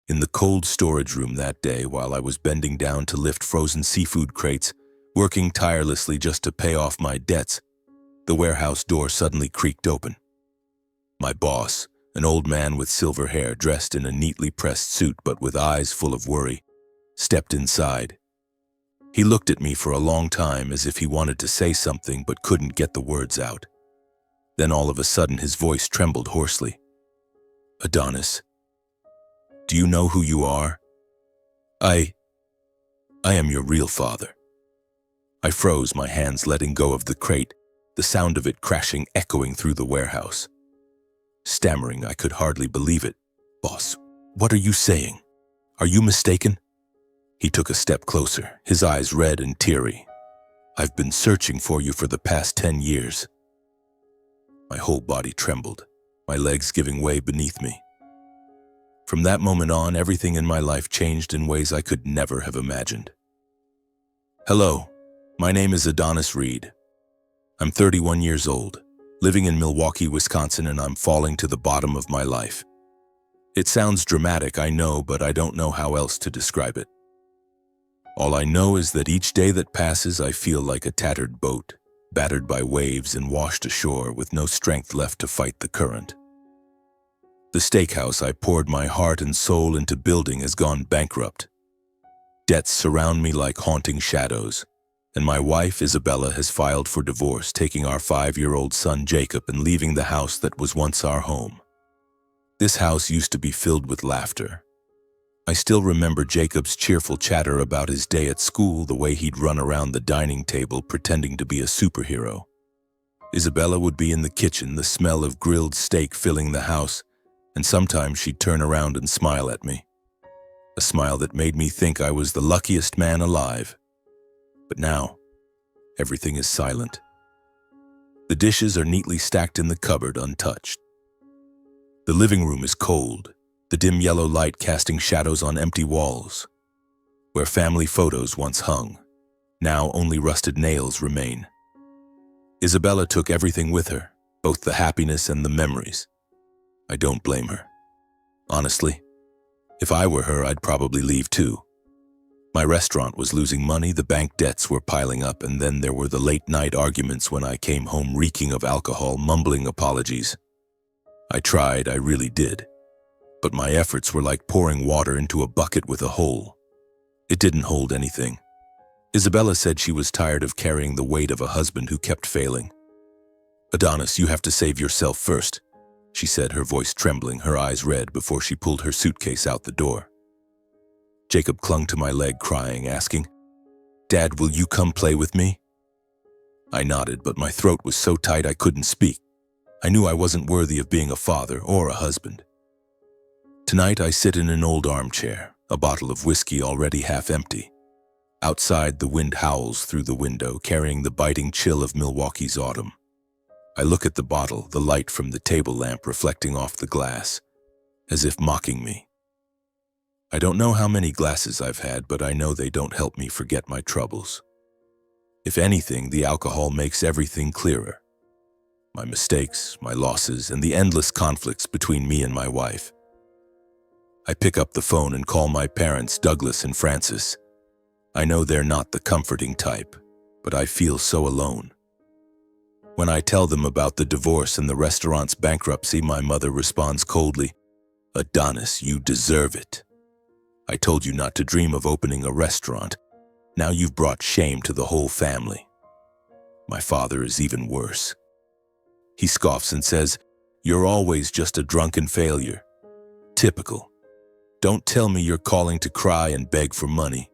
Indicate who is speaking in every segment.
Speaker 1: In the cold storage room that day, while I was bending down to lift frozen seafood crates, working tirelessly just to pay off my debts, the warehouse door suddenly creaked open. My boss, an old man with silver hair dressed in a neatly pressed suit but with eyes full of worry, stepped inside. He looked at me for a long time as if he wanted to say something but couldn't get the words out. Then all of a sudden his voice trembled hoarsely. "Adonis, do you know who you are? I am your real father." I froze, my hands letting go of the crate, the sound of it crashing echoing through the warehouse. Stammering, I could hardly believe it. "Boss, what are you saying? Are you mistaken?" He took a step closer, his eyes red and teary. "I've been searching for you for the past 10 years. My whole body trembled, my legs giving way beneath me. From that moment on, everything in my life changed in ways I could never have imagined. Hello, my name is Adonis Reed. I'm 31 years old, living in Milwaukee, Wisconsin, and I'm falling to the bottom of my life. It sounds dramatic, I know, but I don't know how else to describe it. All I know is that each day that passes, I feel like a tattered boat, battered by waves and washed ashore with no strength left to fight the current. The steakhouse I poured my heart and soul into building has gone bankrupt. Debts surround me like haunting shadows, and my wife, Isabella, has filed for divorce, taking our 5-year-old son, Jacob, and leaving the house that was once our home. This house used to be filled with laughter. I still remember Jacob's cheerful chatter about his day at school, the way he'd run around the dining table pretending to be a superhero. Isabella would be in the kitchen, the smell of grilled steak filling the house, and sometimes she'd turn around and smile at me. A smile that made me think I was the luckiest man alive. But now, everything is silent. The dishes are neatly stacked in the cupboard, untouched. The living room is cold, the dim yellow light casting shadows on empty walls. Where family photos once hung, now only rusted nails remain. Isabella took everything with her, both the happiness and the memories. I don't blame her. Honestly, if I were her, I'd probably leave too. My restaurant was losing money, the bank debts were piling up, and then there were the late-night arguments when I came home reeking of alcohol, mumbling apologies. I tried, I really did. But my efforts were like pouring water into a bucket with a hole. It didn't hold anything. Isabella said she was tired of carrying the weight of a husband who kept failing. "Adonis, you have to save yourself first," she said, her voice trembling, her eyes red, before she pulled her suitcase out the door. Jacob clung to my leg, crying, asking, "Dad, will you come play with me?" I nodded, but my throat was so tight I couldn't speak. I knew I wasn't worthy of being a father or a husband. Tonight I sit in an old armchair, a bottle of whiskey already half empty. Outside, the wind howls through the window, carrying the biting chill of Milwaukee's autumn. I look at the bottle, the light from the table lamp reflecting off the glass, as if mocking me. I don't know how many glasses I've had, but I know they don't help me forget my troubles. If anything, the alcohol makes everything clearer. My mistakes, my losses, and the endless conflicts between me and my wife. I pick up the phone and call my parents, Douglas and Francis. I know they're not the comforting type, but I feel so alone. When I tell them about the divorce and the restaurant's bankruptcy, my mother responds coldly, "Adonis, you deserve it. I told you not to dream of opening a restaurant. Now you've brought shame to the whole family." My father is even worse. He scoffs and says, "You're always just a drunken failure. Typical. Don't tell me you're calling to cry and beg for money.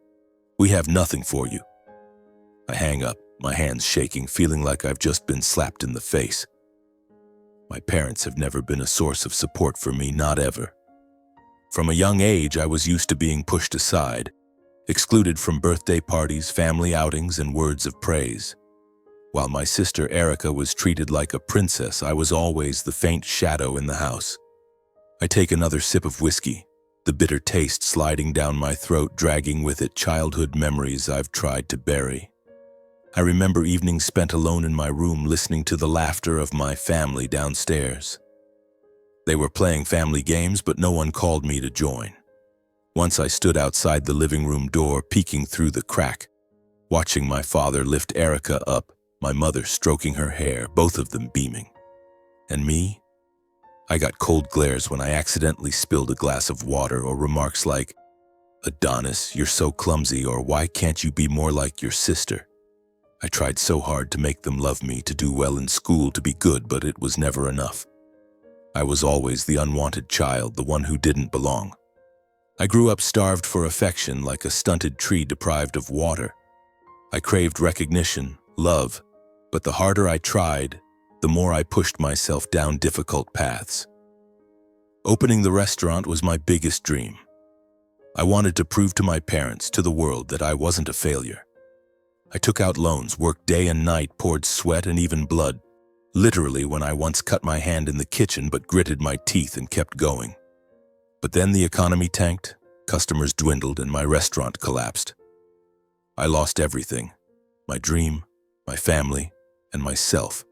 Speaker 1: We have nothing for you." I hang up, my hands shaking, feeling like I've just been slapped in the face. My parents have never been a source of support for me, not ever. From a young age, I was used to being pushed aside, excluded from birthday parties, family outings, and words of praise. While my sister Erica was treated like a princess, I was always the faint shadow in the house. I take another sip of whiskey, the bitter taste sliding down my throat, dragging with it childhood memories I've tried to bury. I remember evenings spent alone in my room, listening to the laughter of my family downstairs. They were playing family games, but no one called me to join. Once I stood outside the living room door, peeking through the crack, watching my father lift Erica up, my mother stroking her hair, both of them beaming. And me? I got cold glares when I accidentally spilled a glass of water, or remarks like, "Adonis, you're so clumsy," or "Why can't you be more like your sister?" I tried so hard to make them love me, to do well in school, to be good, but it was never enough. I was always the unwanted child, the one who didn't belong. I grew up starved for affection, like a stunted tree deprived of water. I craved recognition, love, but the harder I tried, the more I pushed myself down difficult paths. Opening the restaurant was my biggest dream. I wanted to prove to my parents, to the world, that I wasn't a failure. I took out loans, worked day and night, poured sweat and even blood, literally, when I once cut my hand in the kitchen but gritted my teeth and kept going. But then the economy tanked, customers dwindled, and my restaurant collapsed. I lost everything: my dream, my family, and myself.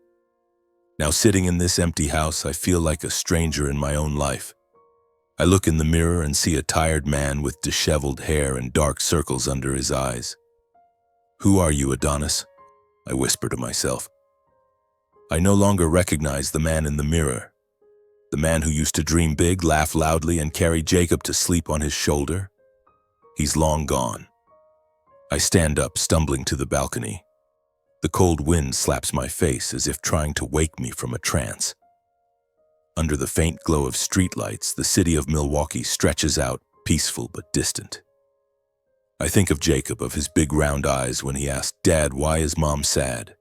Speaker 1: Now, sitting in this empty house, I feel like a stranger in my own life. I look in the mirror and see a tired man with disheveled hair and dark circles under his eyes. "Who are you, Adonis?" I whisper to myself. I no longer recognize the man in the mirror. The man who used to dream big, laugh loudly, and carry Jacob to sleep on his shoulder. He's long gone. I stand up, stumbling to the balcony. The cold wind slaps my face as if trying to wake me from a trance. Under the faint glow of streetlights, the city of Milwaukee stretches out, peaceful but distant. I think of Jacob, of his big round eyes when he asked, "Dad, why is Mom sad?"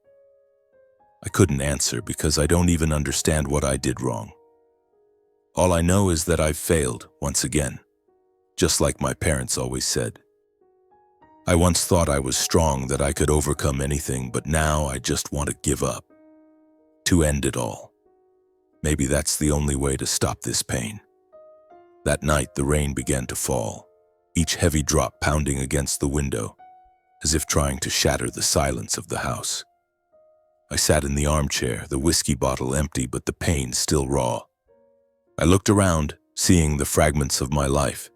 Speaker 1: I couldn't answer because I don't even understand what I did wrong. All I know is that I've failed once again, just like my parents always said. I once thought I was strong, that I could overcome anything, but now I just want to give up, to end it all. Maybe that's the only way to stop this pain. That night, the rain began to fall, each heavy drop pounding against the window, as if trying to shatter the silence of the house. I sat in the armchair, the whiskey bottle empty, but the pain still raw. I looked around, seeing the fragments of my life.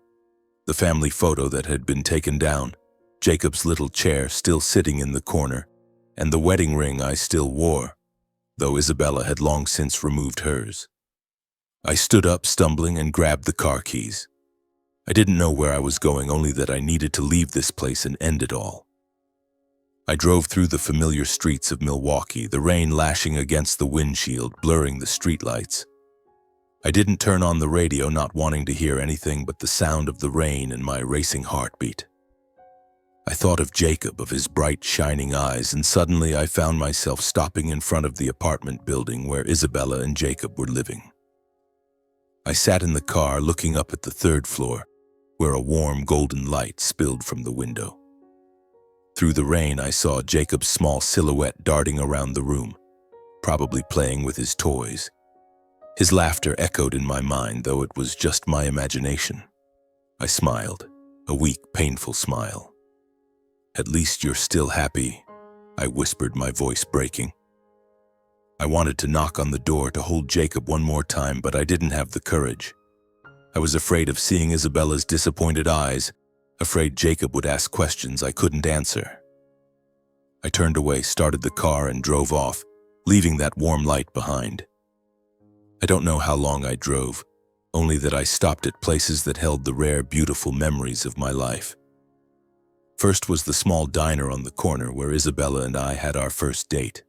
Speaker 1: The family photo that had been taken down, Jacob's little chair still sitting in the corner, and the wedding ring I still wore, though Isabella had long since removed hers. I stood up, stumbling, and grabbed the car keys. I didn't know where I was going, only that I needed to leave this place and end it all. I drove through the familiar streets of Milwaukee, the rain lashing against the windshield, blurring the streetlights. I didn't turn on the radio, not wanting to hear anything but the sound of the rain and my racing heartbeat. I thought of Jacob, of his bright, shining eyes, and suddenly I found myself stopping in front of the apartment building where Isabella and Jacob were living. I sat in the car, looking up at the third floor, where a warm golden light spilled from the window. Through the rain, I saw Jacob's small silhouette darting around the room, probably playing with his toys. His laughter echoed in my mind, though it was just my imagination. I smiled, a weak, painful smile. "At least you're still happy," I whispered, my voice breaking. I wanted to knock on the door, to hold Jacob one more time, but I didn't have the courage. I was afraid of seeing Isabella's disappointed eyes, afraid Jacob would ask questions I couldn't answer. I turned away, started the car, and drove off, leaving that warm light behind. I don't know how long I drove, only that I stopped at places that held the rare, beautiful memories of my life. First was the small diner on the corner where Isabella and I had our first date.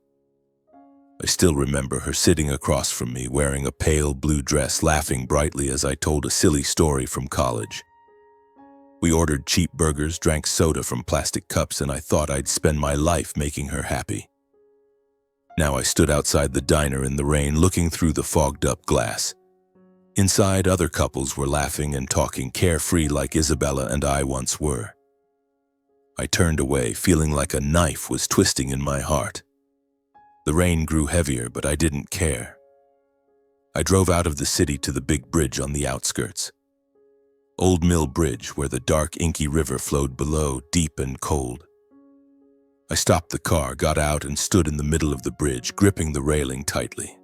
Speaker 1: I still remember her sitting across from me, wearing a pale blue dress, laughing brightly as I told a silly story from college. We ordered cheap burgers, drank soda from plastic cups, and I thought I'd spend my life making her happy. Now I stood outside the diner in the rain, looking through the fogged-up glass. Inside, other couples were laughing and talking, carefree like Isabella and I once were. I turned away, feeling like a knife was twisting in my heart. The rain grew heavier, but I didn't care. I drove out of the city to the big bridge on the outskirts. Old Mill Bridge, where the dark, inky river flowed below, deep and cold. I stopped the car, got out, and stood in the middle of the bridge, gripping the railing tightly.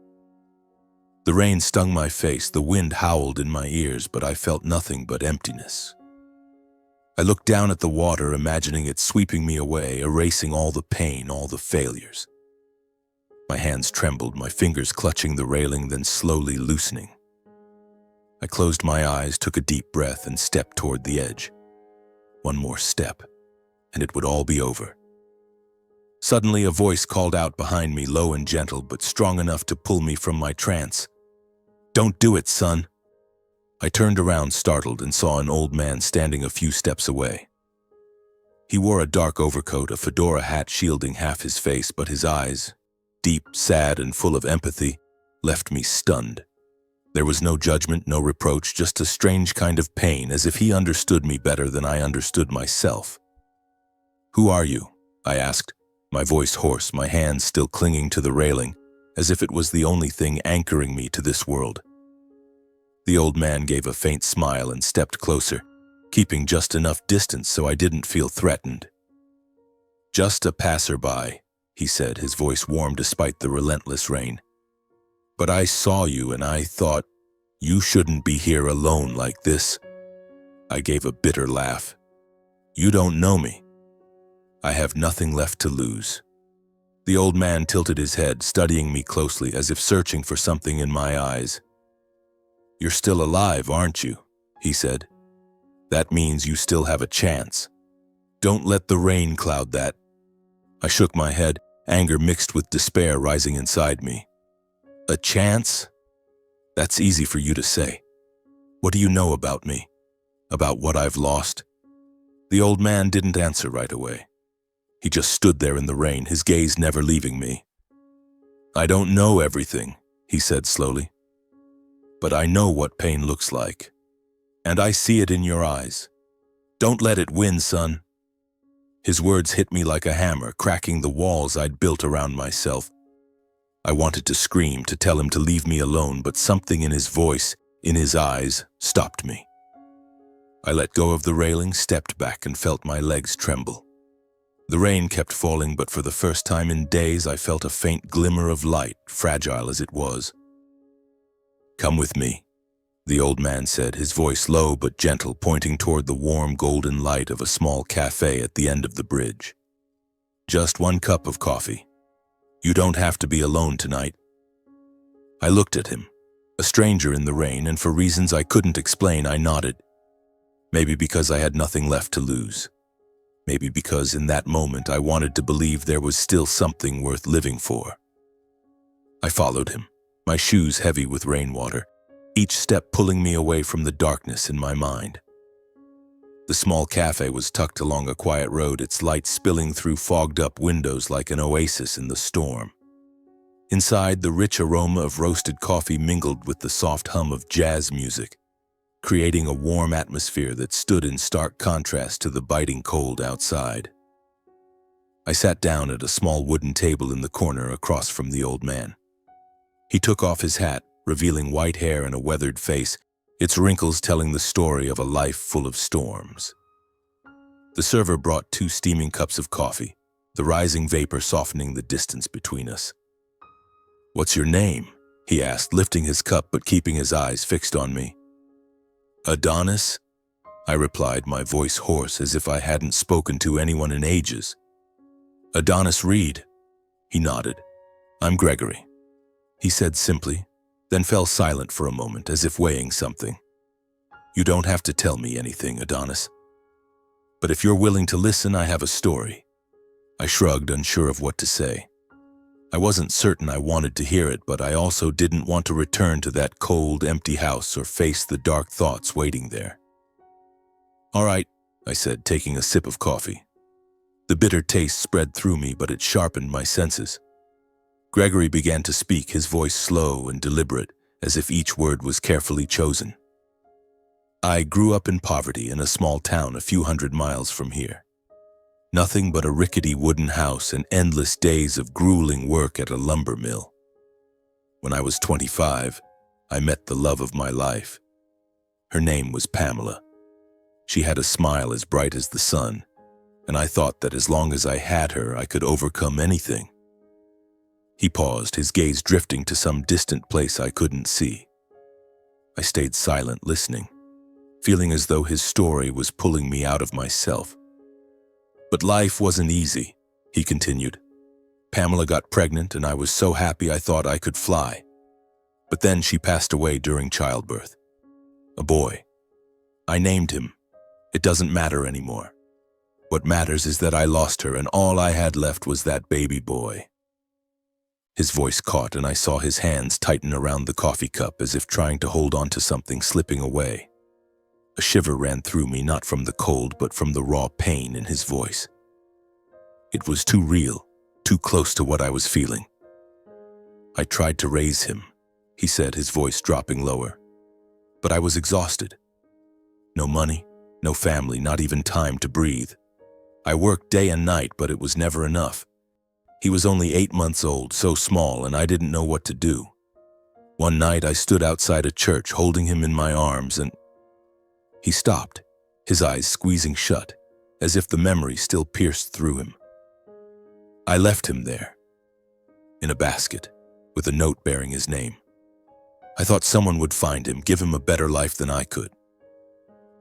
Speaker 1: The rain stung my face, the wind howled in my ears, but I felt nothing but emptiness. I looked down at the water, imagining it sweeping me away, erasing all the pain, all the failures. My hands trembled, my fingers clutching the railing, then slowly loosening. I closed my eyes, took a deep breath, and stepped toward the edge. One more step, and it would all be over. Suddenly, a voice called out behind me, low and gentle, but strong enough to pull me from my trance. "Don't do it, son." I turned around, startled, and saw an old man standing a few steps away. He wore a dark overcoat, a fedora hat shielding half his face, but his eyes, deep, sad, and full of empathy, left me stunned. There was no judgment, no reproach, just a strange kind of pain, as if he understood me better than I understood myself. "Who are you?" I asked, my voice hoarse, my hands still clinging to the railing, as if it was the only thing anchoring me to this world. The old man gave a faint smile and stepped closer, keeping just enough distance so I didn't feel threatened. "Just a passerby," he said, his voice warm despite the relentless rain. "But I saw you and I thought, you shouldn't be here alone like this." I gave a bitter laugh. "You don't know me. I have nothing left to lose." The old man tilted his head, studying me closely as if searching for something in my eyes. "You're still alive, aren't you?" he said. "That means you still have a chance. Don't let the rain cloud that." I shook my head, anger mixed with despair rising inside me. "A chance? That's easy for you to say. What do you know about me? About what I've lost?" The old man didn't answer right away. He just stood there in the rain, his gaze never leaving me. "I don't know everything," he said slowly. "But I know what pain looks like. And I see it in your eyes. Don't let it win, son." His words hit me like a hammer, cracking the walls I'd built around myself. I wanted to scream, to tell him to leave me alone, but something in his voice, in his eyes, stopped me. I let go of the railing, stepped back, and felt my legs tremble. The rain kept falling, but for the first time in days I felt a faint glimmer of light, fragile as it was. "Come with me," the old man said, his voice low but gentle, pointing toward the warm golden light of a small cafe at the end of the bridge. "Just one cup of coffee. You don't have to be alone tonight." I looked at him, a stranger in the rain, and for reasons I couldn't explain, I nodded. Maybe because I had nothing left to lose. Maybe because in that moment I wanted to believe there was still something worth living for. I followed him, my shoes heavy with rainwater, each step pulling me away from the darkness in my mind. The small cafe was tucked along a quiet road, its light spilling through fogged-up windows like an oasis in the storm. Inside, the rich aroma of roasted coffee mingled with the soft hum of jazz music, creating a warm atmosphere that stood in stark contrast to the biting cold outside. I sat down at a small wooden table in the corner across from the old man. He took off his hat, revealing white hair and a weathered face, its wrinkles telling the story of a life full of storms. The server brought 2 steaming cups of coffee, the rising vapor softening the distance between us. "What's your name?" he asked, lifting his cup but keeping his eyes fixed on me. "Adonis," I replied, my voice hoarse as if I hadn't spoken to anyone in ages. "Adonis Reed." He nodded. "I'm Gregory," he said simply, then fell silent for a moment as if weighing something. "You don't have to tell me anything, Adonis. But if you're willing to listen, I have a story." I shrugged, unsure of what to say. I wasn't certain I wanted to hear it, but I also didn't want to return to that cold, empty house or face the dark thoughts waiting there. "All right," I said, taking a sip of coffee. The bitter taste spread through me, but it sharpened my senses. Gregory began to speak, his voice slow and deliberate, as if each word was carefully chosen. "I grew up in poverty in a small town a few hundred miles from here. Nothing but a rickety wooden house and endless days of grueling work at a lumber mill. When I was 25, I met the love of my life. Her name was Pamela. She had a smile as bright as the sun, and I thought that as long as I had her, I could overcome anything." He paused, his gaze drifting to some distant place I couldn't see. I stayed silent, listening. feeling as though his story was pulling me out of myself. But life wasn't easy, he continued. Pamela got pregnant and I was so happy I thought I could fly. But then she passed away during childbirth. A boy. I named him. It doesn't matter anymore. What matters is that I lost her and all I had left was that baby boy. His voice caught and I saw his hands tighten around the coffee cup as if trying to hold on to something slipping away. A shiver ran through me, not from the cold but from the raw pain in his voice. It was too real, too close to what I was feeling. I tried to raise him, he said, his voice dropping lower. But I was exhausted. No money, no family, not even time to breathe. I worked day and night, but it was never enough. He was only 8 months old, so small, and I didn't know what to do. One night I stood outside a church holding him in my arms and he stopped, his eyes squeezing shut, as if the memory still pierced through him. I left him there, in a basket, with a note bearing his name. I thought someone would find him, give him a better life than I could.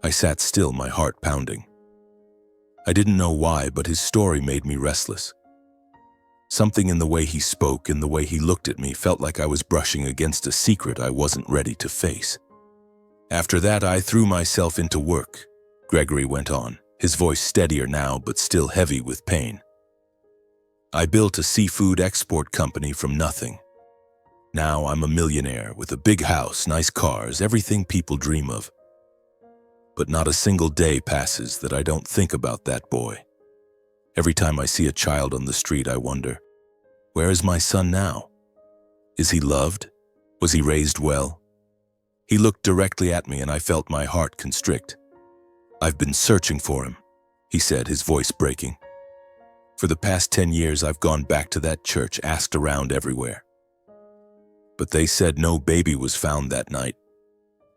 Speaker 1: I sat still, my heart pounding. I didn't know why, but his story made me restless. Something in the way he spoke, in the way he looked at me, felt like I was brushing against a secret I wasn't ready to face. After that, I threw myself into work, Gregory went on, his voice steadier now but still heavy with pain. I built a seafood export company from nothing. Now I'm a millionaire with a big house, nice cars, everything people dream of. But not a single day passes that I don't think about that boy. Every time I see a child on the street, I wonder, where is my son now? Is he loved? Was he raised well? He looked directly at me and I felt my heart constrict. I've been searching for him, he said, his voice breaking. For the past 10 years, I've gone back to that church, asked around everywhere. But they said no baby was found that night.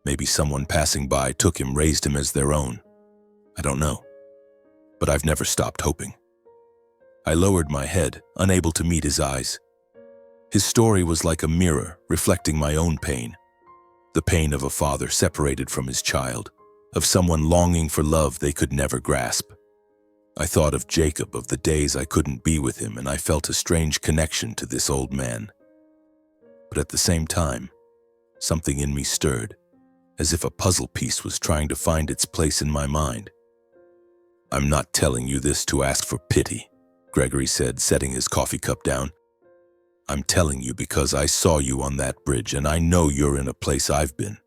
Speaker 1: Maybe someone passing by took him, raised him as their own. I don't know. But I've never stopped hoping. I lowered my head, unable to meet his eyes. His story was like a mirror, reflecting my own pain. The pain of a father separated from his child, of someone longing for love they could never grasp. I thought of Jacob, of the days I couldn't be with him, and I felt a strange connection to this old man. But at the same time, something in me stirred, as if a puzzle piece was trying to find its place in my mind. I'm not telling you this to ask for pity, Gregory said, setting his coffee cup down. I'm telling you because I saw you on that bridge and I know you're in a place I've been.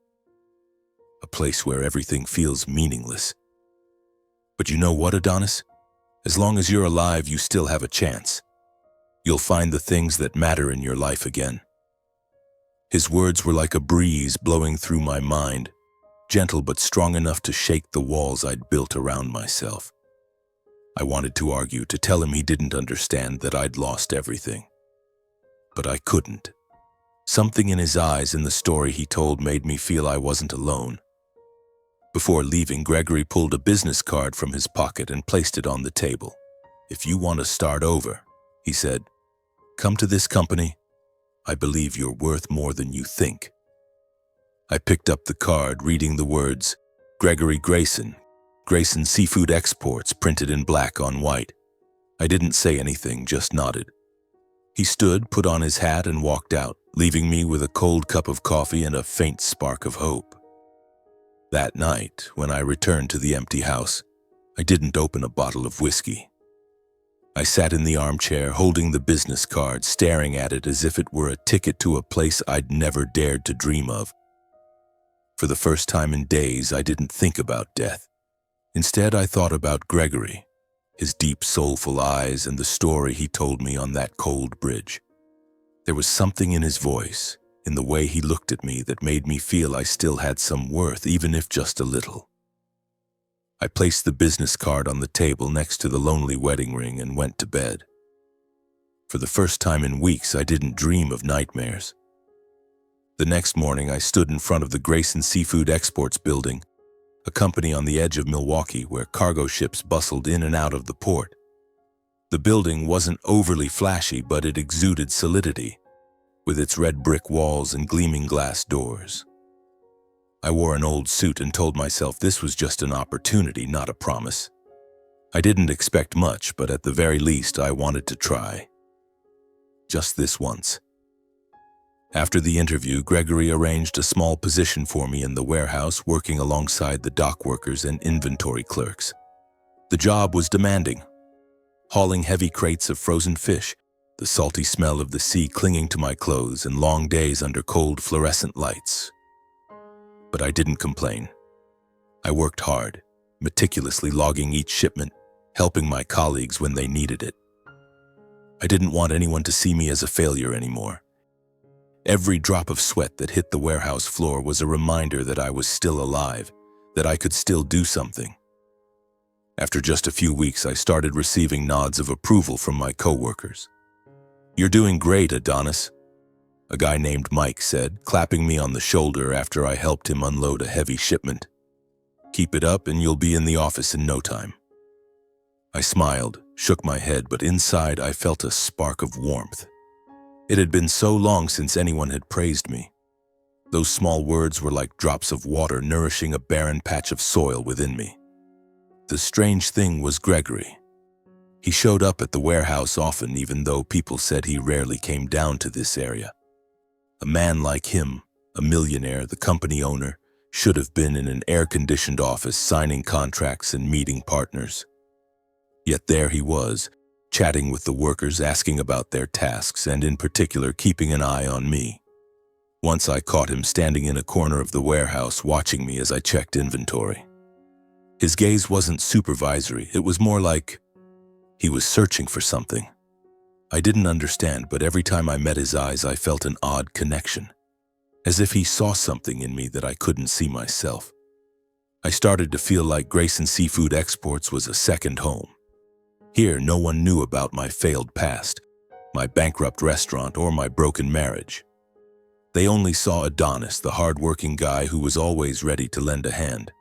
Speaker 1: A place where everything feels meaningless. But you know what, Adonis? As long as you're alive, you still have a chance. You'll find the things that matter in your life again. His words were like a breeze blowing through my mind, gentle but strong enough to shake the walls I'd built around myself. I wanted to argue, to tell him he didn't understand, that I'd lost everything. But I couldn't. Something in his eyes, in the story he told, made me feel I wasn't alone. Before leaving, Gregory pulled a business card from his pocket and placed it on the table. If you want to start over, he said, come to this company. I believe you're worth more than you think. I picked up the card, reading the words, Gregory Grayson, Grayson Seafood Exports, printed in black on white. I didn't say anything, just nodded. He stood, put on his hat, and walked out, leaving me with a cold cup of coffee and a faint spark of hope. That night, when I returned to the empty house, I didn't open a bottle of whiskey. I sat in the armchair, holding the business card, staring at it as if it were a ticket to a place I'd never dared to dream of. For the first time in days, I didn't think about death. Instead, I thought about Gregory, his deep, soulful eyes, and the story he told me on that cold bridge. There was something in his voice, in the way he looked at me, that made me feel I still had some worth, even if just a little. I placed the business card on the table next to the lonely wedding ring and went to bed. For the first time in weeks, I didn't dream of nightmares. The next morning, I stood in front of the Grayson Seafood Exports building, a company on the edge of Milwaukee where cargo ships bustled in and out of the port. The building wasn't overly flashy, but it exuded solidity, with its red brick walls and gleaming glass doors. I wore an old suit and told myself this was just an opportunity, not a promise. I didn't expect much, but at the very least, I wanted to try. Just this once. After the interview, Gregory arranged a small position for me in the warehouse, working alongside the dock workers and inventory clerks. The job was demanding, hauling heavy crates of frozen fish, the salty smell of the sea clinging to my clothes, and long days under cold fluorescent lights. But I didn't complain. I worked hard, meticulously logging each shipment, helping my colleagues when they needed it. I didn't want anyone to see me as a failure anymore. Every drop of sweat that hit the warehouse floor was a reminder that I was still alive, that I could still do something. After just a few weeks, I started receiving nods of approval from my coworkers. "You're doing great, Adonis," a guy named Mike said, clapping me on the shoulder after I helped him unload a heavy shipment. "Keep it up and you'll be in the office in no time." I smiled, shook my head, but inside I felt a spark of warmth. It had been so long since anyone had praised me. Those small words were like drops of water nourishing a barren patch of soil within me. The strange thing was Gregory. He showed up at the warehouse often, even though people said he rarely came down to this area. A man like him, a millionaire, the company owner, should have been in an air-conditioned office signing contracts and meeting partners. Yet there he was, chatting with the workers, asking about their tasks, and in particular keeping an eye on me. Once I caught him standing in a corner of the warehouse watching me as I checked inventory. His gaze wasn't supervisory, it was more like he was searching for something. I didn't understand, but every time I met his eyes, I felt an odd connection, as if he saw something in me that I couldn't see myself. I started to feel like Grayson Seafood Exports was a second home. Here, no one knew about my failed past, my bankrupt restaurant, or my broken marriage. They only saw Adonis, the hard-working guy who was always ready to lend a hand.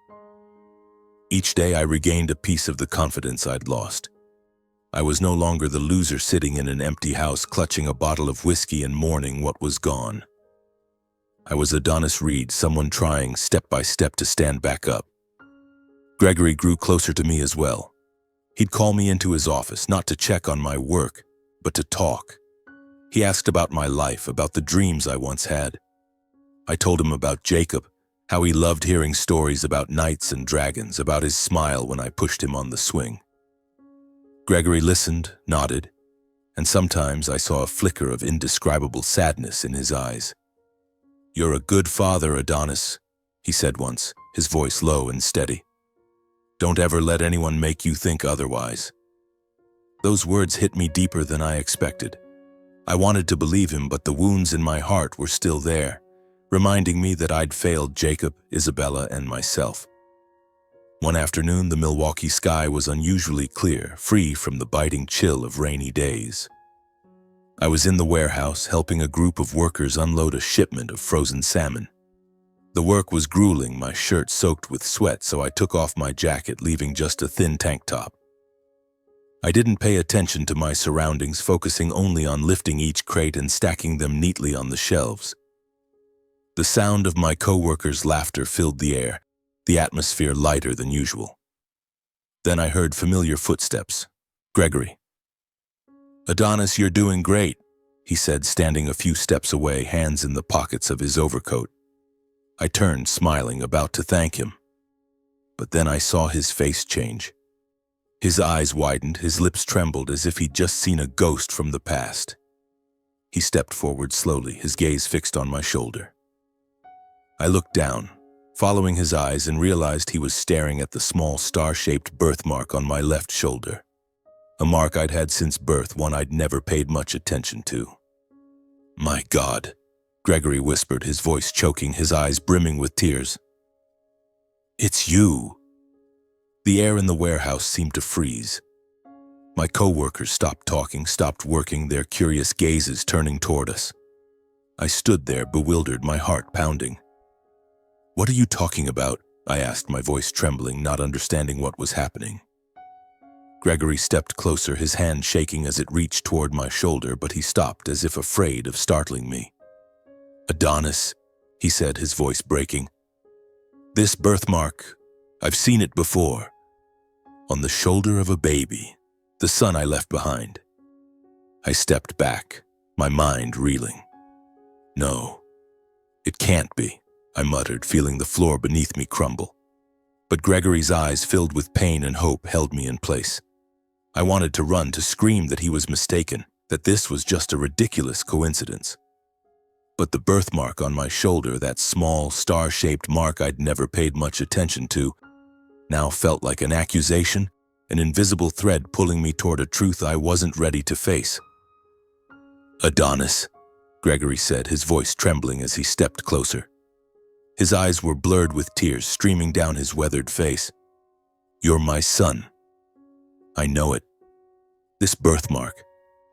Speaker 1: Each day I regained a piece of the confidence I'd lost. I was no longer the loser sitting in an empty house clutching a bottle of whiskey and mourning what was gone. I was Adonis Reed, someone trying step by step to stand back up. Gregory grew closer to me as well. He'd call me into his office, not to check on my work, but to talk. He asked about my life, about the dreams I once had. I told him about Jacob, how he loved hearing stories about knights and dragons, about his smile when I pushed him on the swing. Gregory listened, nodded, and sometimes I saw a flicker of indescribable sadness in his eyes. "You're a good father, Adonis," he said once, his voice low and steady. "Don't ever let anyone make you think otherwise." Those words hit me deeper than I expected. I wanted to believe him, but the wounds in my heart were still there, reminding me that I'd failed Jacob, Isabella, and myself. One afternoon, the Milwaukee sky was unusually clear, free from the biting chill of rainy days. I was in the warehouse helping a group of workers unload a shipment of frozen salmon. The work was grueling, my shirt soaked with sweat, so I took off my jacket, leaving just a thin tank top. I didn't pay attention to my surroundings, focusing only on lifting each crate and stacking them neatly on the shelves. The sound of my coworkers' laughter filled the air, the atmosphere lighter than usual. Then I heard familiar footsteps. Gregory. "Adonis, you're doing great," he said, standing a few steps away, hands in the pockets of his overcoat. I turned, smiling, about to thank him. But then I saw his face change. His eyes widened, his lips trembled as if he'd just seen a ghost from the past. He stepped forward slowly, his gaze fixed on my shoulder. I looked down, following his eyes, and realized he was staring at the small star-shaped birthmark on my left shoulder. A mark I'd had since birth, one I'd never paid much attention to. "My God," Gregory whispered, his voice choking, his eyes brimming with tears. "It's you." The air in the warehouse seemed to freeze. My coworkers stopped talking, stopped working, their curious gazes turning toward us. I stood there, bewildered, my heart pounding. "What are you talking about?" I asked, my voice trembling, not understanding what was happening. Gregory stepped closer, his hand shaking as it reached toward my shoulder, but he stopped as if afraid of startling me. "Adonis," he said, his voice breaking. This birthmark, I've seen it before. On the shoulder of a baby, the son I left behind. I stepped back, my mind reeling. No, it can't be, I muttered, feeling the floor beneath me crumble. But Gregory's eyes, filled with pain and hope, held me in place. I wanted to run, to scream that he was mistaken, that this was just a ridiculous coincidence. But the birthmark on my shoulder, that small, star-shaped mark I'd never paid much attention to, now felt like an accusation, an invisible thread pulling me toward a truth I wasn't ready to face. "Adonis," Gregory said, his voice trembling as he stepped closer. His eyes were blurred with tears streaming down his weathered face. "You're my son. I know it. This birthmark,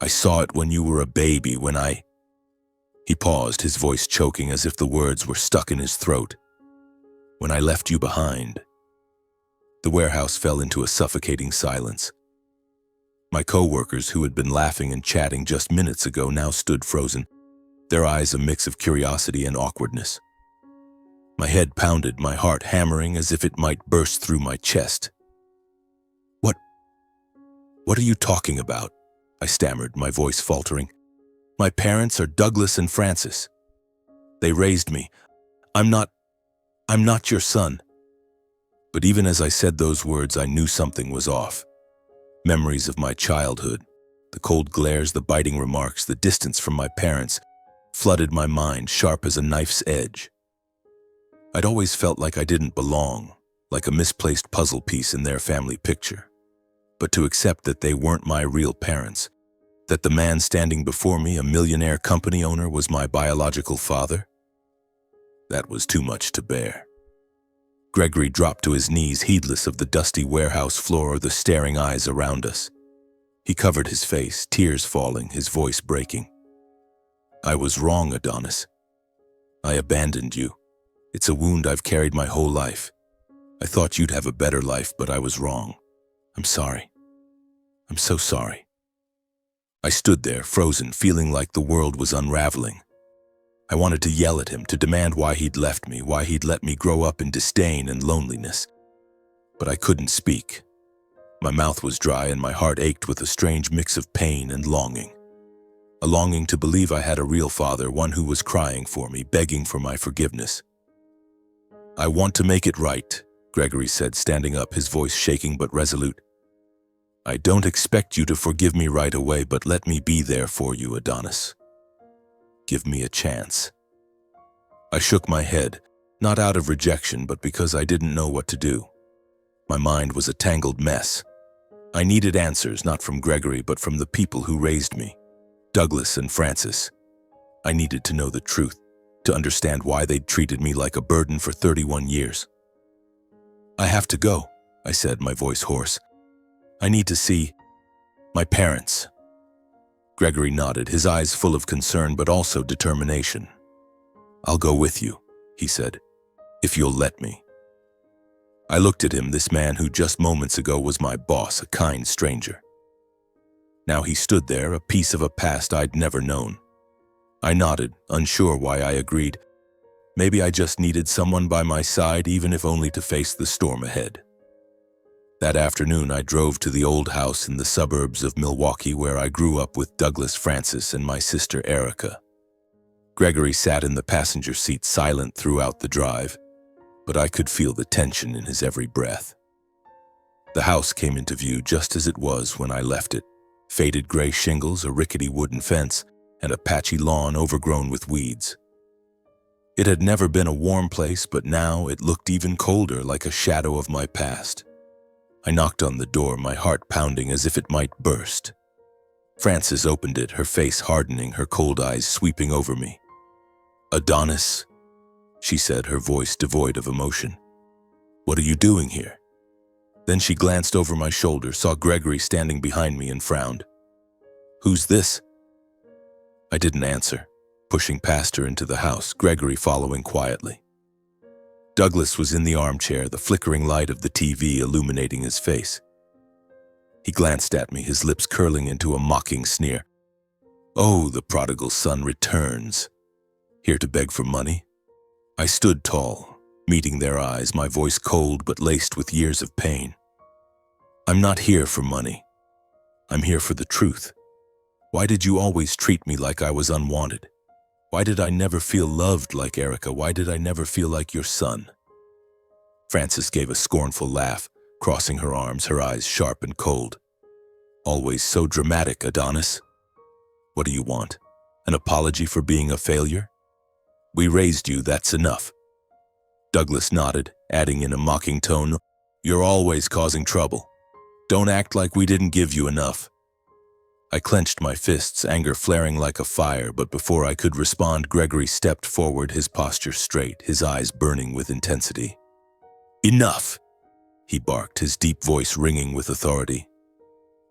Speaker 1: I saw it when you were a baby, when I—" He paused, his voice choking as if the words were stuck in his throat. "When I left you behind." The warehouse fell into a suffocating silence. My co-workers, who had been laughing and chatting just minutes ago, now stood frozen, their eyes a mix of curiosity and awkwardness. My head pounded, my heart hammering as if it might burst through my chest. What are you talking about?" I stammered, my voice faltering. "My parents are Douglas and Frances. They raised me. I'm not your son." But even as I said those words, I knew something was off. Memories of my childhood, the cold glares, the biting remarks, the distance from my parents, flooded my mind, sharp as a knife's edge. I'd always felt like I didn't belong, like a misplaced puzzle piece in their family picture. But to accept that they weren't my real parents, that the man standing before me, a millionaire company owner, was my biological father, that was too much to bear. Gregory dropped to his knees, heedless of the dusty warehouse floor or the staring eyes around us. He covered his face, tears falling, his voice breaking. "I was wrong, Adonis. I abandoned you. It's a wound I've carried my whole life. I thought you'd have a better life, but I was wrong. I'm sorry. I'm so sorry." I stood there, frozen, feeling like the world was unraveling. I wanted to yell at him, to demand why he'd left me, why he'd let me grow up in disdain and loneliness. But I couldn't speak. My mouth was dry and my heart ached with a strange mix of pain and longing. A longing to believe I had a real father, one who was crying for me, begging for my forgiveness. "I want to make it right," Gregory said, standing up, his voice shaking but resolute. "I don't expect you to forgive me right away, but let me be there for you, Adonis. Give me a chance." I shook my head, not out of rejection, but because I didn't know what to do. My mind was a tangled mess. I needed answers, not from Gregory, but from the people who raised me, Douglas and Frances. I needed to know the truth, to understand why they'd treated me like a burden for 31 years. "I have to go," I said, my voice hoarse. "I need to see my parents." Gregory nodded, his eyes full of concern but also determination. "I'll go with you," he said, "if you'll let me." I looked at him, this man who just moments ago was my boss, a kind stranger. Now he stood there, a piece of a past I'd never known. I nodded, unsure why I agreed. Maybe I just needed someone by my side, even if only to face the storm ahead. That afternoon, I drove to the old house in the suburbs of Milwaukee where I grew up with Douglas, Frances, and my sister Erica. Gregory sat in the passenger seat, silent throughout the drive, but I could feel the tension in his every breath. The house came into view just as it was when I left it. Faded gray shingles, a rickety wooden fence, and a patchy lawn overgrown with weeds. It had never been a warm place, but now it looked even colder, like a shadow of my past. I knocked on the door, my heart pounding as if it might burst. Frances opened it, her face hardening, her cold eyes sweeping over me. "Adonis," she said, her voice devoid of emotion. "What are you doing here?" Then she glanced over my shoulder, saw Gregory standing behind me, and frowned. "Who's this?" I didn't answer, pushing past her into the house, Gregory following quietly. Douglas was in the armchair, the flickering light of the TV illuminating his face. He glanced at me, his lips curling into a mocking sneer. "Oh, the prodigal son returns. Here to beg for money?" I stood tall, Meeting their eyes, my voice cold but laced with years of pain. I'm not here for money. I'm here for the truth. Why did you always treat me like I was unwanted? Why did I never feel loved like Erica? Why did I never feel like your son? Frances gave a scornful laugh, crossing her arms, her eyes sharp and cold. Always so dramatic, Adonis. What do you want? An apology for being a failure? We raised you, that's enough. Douglas nodded, adding in a mocking tone, You're always causing trouble. Don't act like we didn't give you enough. I clenched my fists, anger flaring like a fire, but before I could respond, Gregory stepped forward, his posture straight, his eyes burning with intensity. Enough, he barked, his deep voice ringing with authority.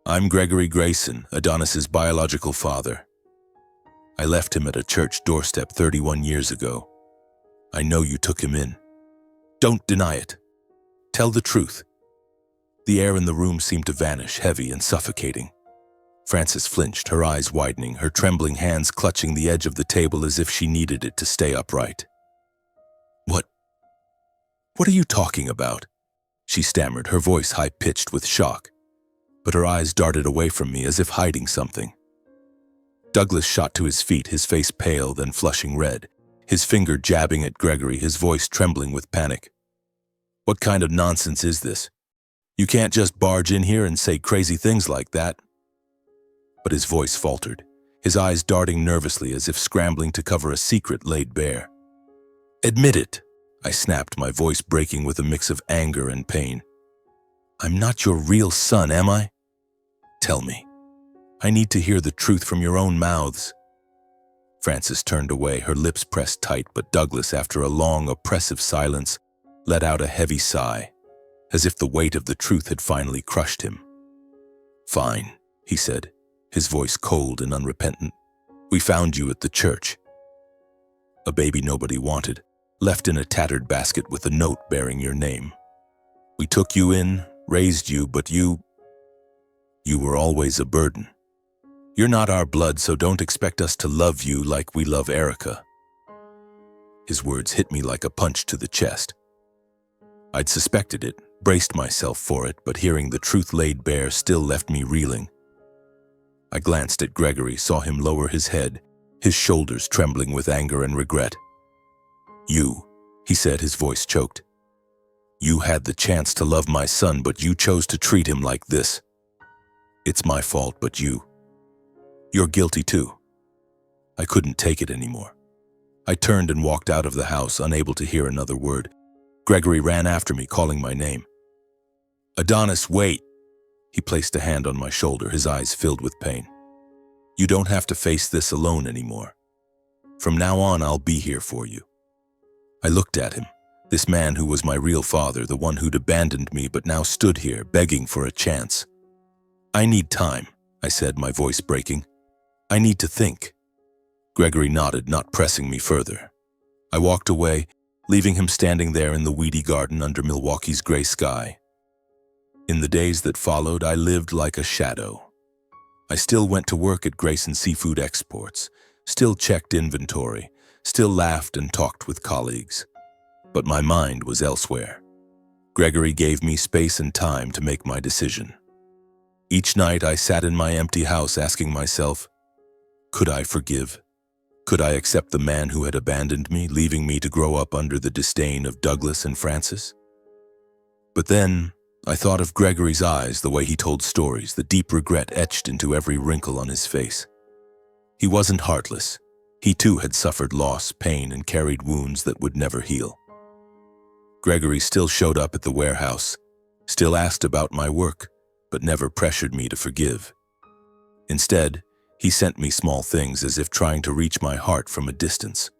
Speaker 1: I'm Gregory Grayson, Adonis's biological father. I left him at a church doorstep 31 years ago. I know you took him in. Don't deny it. Tell the truth. The air in the room seemed to vanish, heavy and suffocating. Frances flinched, her eyes widening, her trembling hands clutching the edge of the table as if she needed it to stay upright. What are you talking about? She stammered, her voice high-pitched with shock. But her eyes darted away from me as if hiding something. Douglas shot to his feet, his face pale, then flushing red, his finger jabbing at Gregory, his voice trembling with panic. What kind of nonsense is this? You can't just barge in here and say crazy things like that. But his voice faltered, his eyes darting nervously as if scrambling to cover a secret laid bare. Admit it, I snapped, my voice breaking with a mix of anger and pain. I'm not your real son, am I? Tell me. I need to hear the truth from your own mouths. Frances turned away, her lips pressed tight, but Douglas, after a long, oppressive silence, let out a heavy sigh, as if the weight of the truth had finally crushed him. Fine, he said, his voice cold and unrepentant. We found you at the church. A baby nobody wanted, left in a tattered basket with a note bearing your name. We took you in, raised you, but you were always a burden. You're not our blood, so don't expect us to love you like we love Erica. His words hit me like a punch to the chest. I'd suspected it, braced myself for it, but hearing the truth laid bare still left me reeling. I glanced at Gregory, saw him lower his head, his shoulders trembling with anger and regret. You, he said, his voice choked. You had the chance to love my son, but you chose to treat him like this. It's my fault, but you're guilty too. I couldn't take it anymore. I turned and walked out of the house, unable to hear another word. Gregory ran after me, calling my name. Adonis, wait! He placed a hand on my shoulder, his eyes filled with pain. You don't have to face this alone anymore. From now on, I'll be here for you. I looked at him, this man who was my real father, the one who'd abandoned me but now stood here, begging for a chance. I need time, I said, my voice breaking. I need to think. Gregory nodded, not pressing me further. I walked away, leaving him standing there in the weedy garden under Milwaukee's gray sky. In the days that followed, I lived like a shadow. I still went to work at Grayson Seafood Exports, still checked inventory, still laughed and talked with colleagues. But my mind was elsewhere. Gregory gave me space and time to make my decision. Each night I sat in my empty house asking myself, could I forgive? Could I accept the man who had abandoned me, leaving me to grow up under the disdain of Douglas and Frances? But then I thought of Gregory's eyes, the way he told stories, the deep regret etched into every wrinkle on his face. He wasn't heartless. He too had suffered loss, pain, and carried wounds that would never heal. Gregory still showed up at the warehouse, still asked about my work, but never pressured me to forgive. Instead, he sent me small things as if trying to reach my heart from a distance.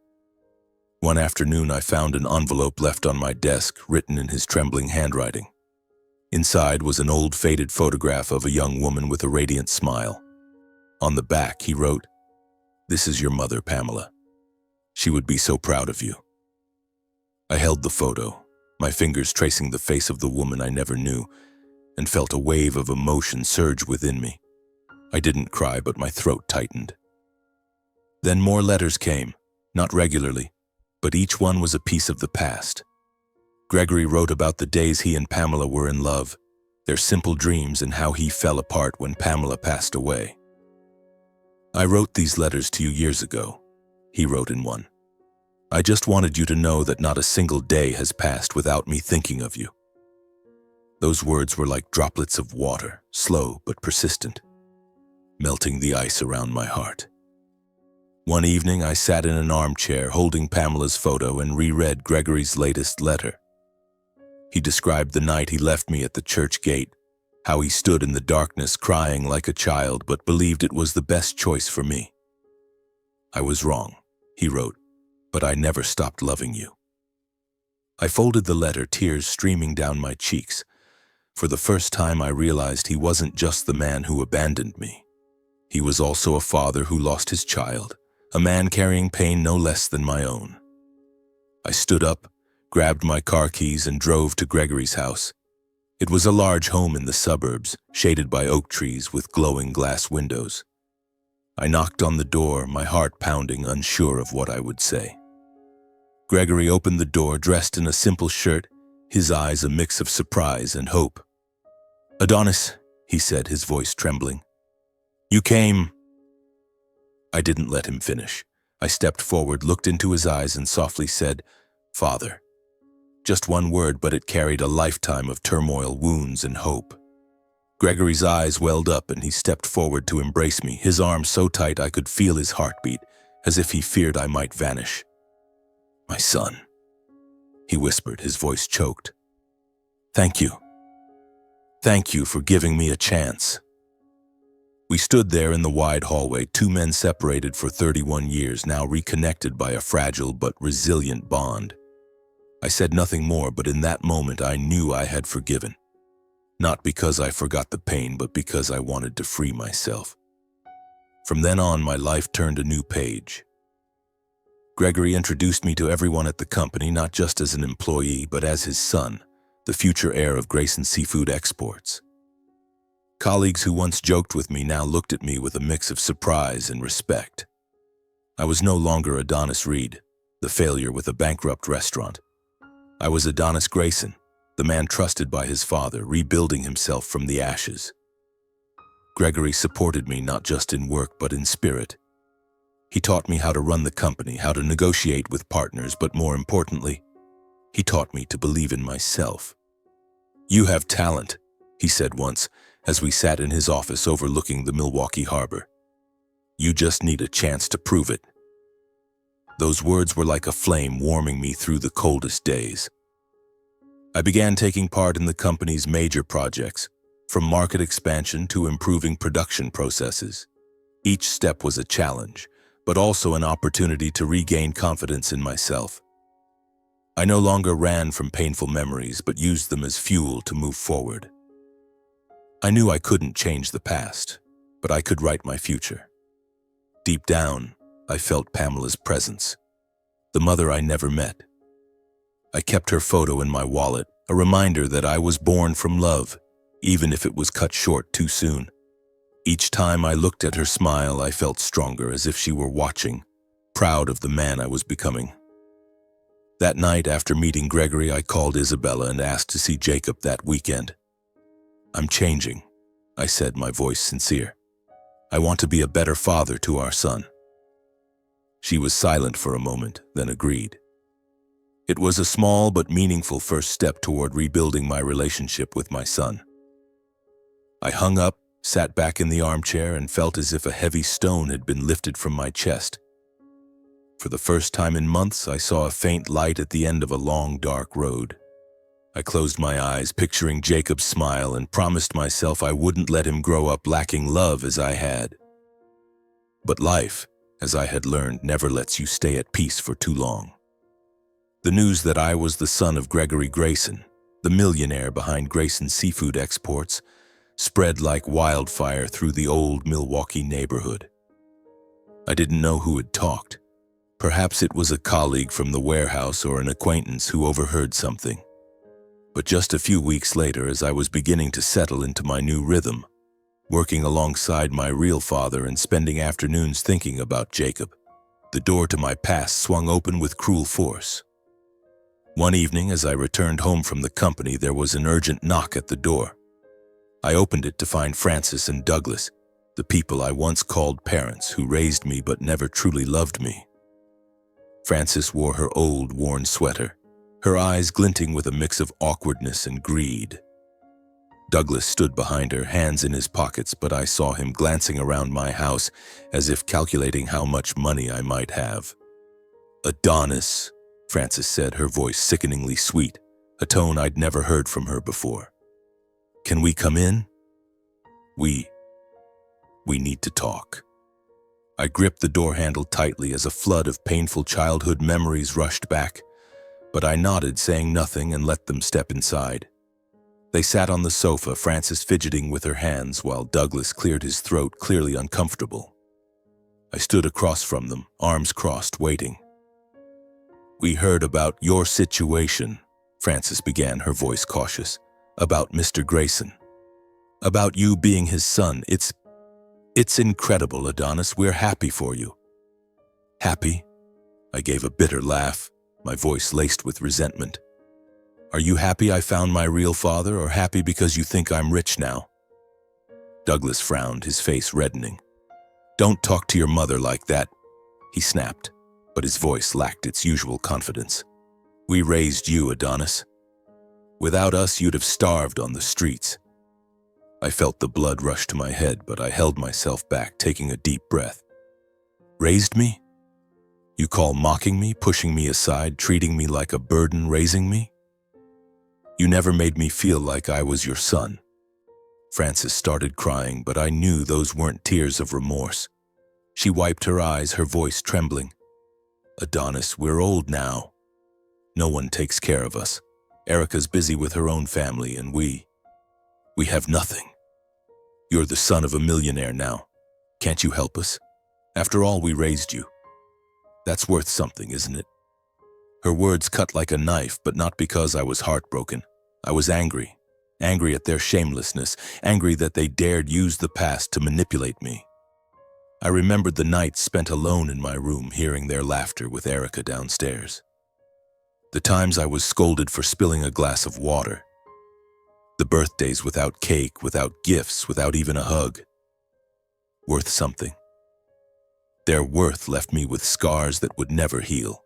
Speaker 1: One afternoon, I found an envelope left on my desk, written in his trembling handwriting. Inside was an old, faded photograph of a young woman with a radiant smile. On the back, he wrote, "This is your mother, Pamela. She would be so proud of you." I held the photo, my fingers tracing the face of the woman I never knew, and felt a wave of emotion surge within me. I didn't cry, but my throat tightened. Then more letters came, not regularly, but each one was a piece of the past. Gregory wrote about the days he and Pamela were in love, their simple dreams, and how he fell apart when Pamela passed away. "I wrote these letters to you years ago," he wrote in one. "I just wanted you to know that not a single day has passed without me thinking of you." Those words were like droplets of water, slow but persistent, melting the ice around my heart. One evening, I sat in an armchair holding Pamela's photo and reread Gregory's latest letter. He described the night he left me at the church gate, how he stood in the darkness crying like a child but believed it was the best choice for me. "I was wrong," he wrote, "but I never stopped loving you." I folded the letter, tears streaming down my cheeks. For the first time, I realized he wasn't just the man who abandoned me. He was also a father who lost his child, a man carrying pain no less than my own. I stood up, grabbed my car keys, and drove to Gregory's house. It was a large home in the suburbs, shaded by oak trees with glowing glass windows. I knocked on the door, my heart pounding, unsure of what I would say. Gregory opened the door, dressed in a simple shirt, his eyes a mix of surprise and hope. "Adonis," he said, his voice trembling. "You came." I didn't let him finish. I stepped forward, looked into his eyes, and softly said, "Father." Just one word, but it carried a lifetime of turmoil, wounds, and hope. Gregory's eyes welled up and he stepped forward to embrace me, his arms so tight I could feel his heartbeat, as if he feared I might vanish. "My son," he whispered, his voice choked. "Thank you. Thank you for giving me a chance." We stood there in the wide hallway, two men separated for 31 years, now reconnected by a fragile but resilient bond. I said nothing more, but in that moment I knew I had forgiven. Not because I forgot the pain, but because I wanted to free myself. From then on, my life turned a new page. Gregory introduced me to everyone at the company, not just as an employee, but as his son, the future heir of Grayson Seafood Exports. Colleagues who once joked with me now looked at me with a mix of surprise and respect. I was no longer Adonis Reed, the failure with a bankrupt restaurant. I was Adonis Grayson, the man trusted by his father, rebuilding himself from the ashes. Gregory supported me not just in work but in spirit. He taught me how to run the company, how to negotiate with partners, but more importantly, he taught me to believe in myself. "You have talent," he said once, as we sat in his office overlooking the Milwaukee harbor. "You just need a chance to prove it." Those words were like a flame warming me through the coldest days. I began taking part in the company's major projects, from market expansion to improving production processes. Each step was a challenge, but also an opportunity to regain confidence in myself. I no longer ran from painful memories, but used them as fuel to move forward. I knew I couldn't change the past, but I could write my future. Deep down, I felt Pamela's presence, the mother I never met. I kept her photo in my wallet, a reminder that I was born from love, even if it was cut short too soon. Each time I looked at her smile, I felt stronger, as if she were watching, proud of the man I was becoming. That night, after meeting Gregory, I called Isabella and asked to see Jacob that weekend. "I'm changing," I said, my voice sincere. "I want to be a better father to our son." She was silent for a moment, then agreed. It was a small but meaningful first step toward rebuilding my relationship with my son. I hung up, sat back in the armchair, and felt as if a heavy stone had been lifted from my chest. For the first time in months, I saw a faint light at the end of a long, dark road. I closed my eyes, picturing Jacob's smile, and promised myself I wouldn't let him grow up lacking love as I had. But life, as I had learned, never lets you stay at peace for too long. The news that I was the son of Gregory Grayson, the millionaire behind Grayson Seafood Exports, spread like wildfire through the old Milwaukee neighborhood. I didn't know who had talked. Perhaps it was a colleague from the warehouse or an acquaintance who overheard something. But just a few weeks later, as I was beginning to settle into my new rhythm, working alongside my real father and spending afternoons thinking about Jacob, the door to my past swung open with cruel force. One evening, as I returned home from the company, there was an urgent knock at the door. I opened it to find Francis and Douglas, the people I once called parents who raised me but never truly loved me. Francis wore her old, worn sweater, her eyes glinting with a mix of awkwardness and greed. Douglas stood behind her, hands in his pockets, but I saw him glancing around my house as if calculating how much money I might have. "Adonis," Francis said, her voice sickeningly sweet, a tone I'd never heard from her before. "Can we come in? We need to talk." I gripped the door handle tightly as a flood of painful childhood memories rushed back, but I nodded, saying nothing, and let them step inside. They sat on the sofa, Francis fidgeting with her hands while Douglas cleared his throat, clearly uncomfortable. I stood across from them, arms crossed, waiting. "We heard about your situation," Francis began, her voice cautious. "About Mr. Grayson. About you being his son. It's incredible, Adonis. We're happy for you." "Happy?" I gave a bitter laugh, my voice laced with resentment. "Are you happy I found my real father, or happy because you think I'm rich now?" Douglas frowned, his face reddening. "Don't talk to your mother like that," he snapped, but his voice lacked its usual confidence. "We raised you, Adonis. Without us, you'd have starved on the streets." I felt the blood rush to my head, but I held myself back, taking a deep breath. "Raised me? You call mocking me, pushing me aside, treating me like a burden, raising me? You never made me feel like I was your son." Francis started crying, but I knew those weren't tears of remorse. She wiped her eyes, her voice trembling. "Adonis, we're old now. No one takes care of us. Erica's busy with her own family, and we have nothing. You're the son of a millionaire now. Can't you help us? After all, we raised you. That's worth something, isn't it?" Her words cut like a knife, but not because I was heartbroken. I was angry. Angry at their shamelessness, angry that they dared use the past to manipulate me. I remembered the nights spent alone in my room, hearing their laughter with Erica downstairs. The times I was scolded for spilling a glass of water. The birthdays without cake, without gifts, without even a hug. Worth something. Their worth left me with scars that would never heal.